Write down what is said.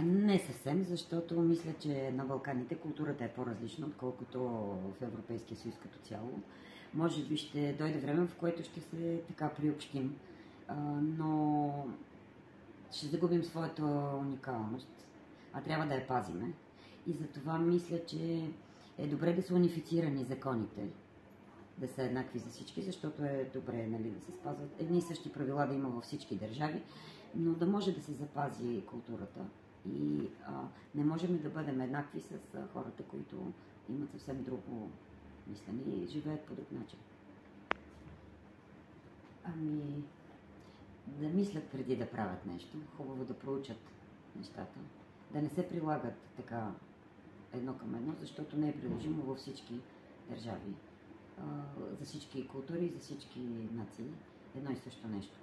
Не съвсем, защото мисля, че на Балканите културата е по-различна, отколкото в Европейския съюз като цяло. Може би ще дойде време, в което ще се така приобщим, но ще загубим своята уникалност, а трябва да я пазиме. И затова мисля, че е добре да са унифицирани законите, да са еднакви за всички, защото е добре, нали, да се спазват едни и същи правила да има във всички държави, но да може да се запази културата. И не можем да бъдем еднакви с хората, които имат съвсем друго мислене и живеят по друг начин. Ами, да мислят преди да правят нещо, хубаво да проучат нещата, да не се прилагат така едно към едно, защото не е приложимо във всички държави, за всички култури, за всички нации едно и също нещо.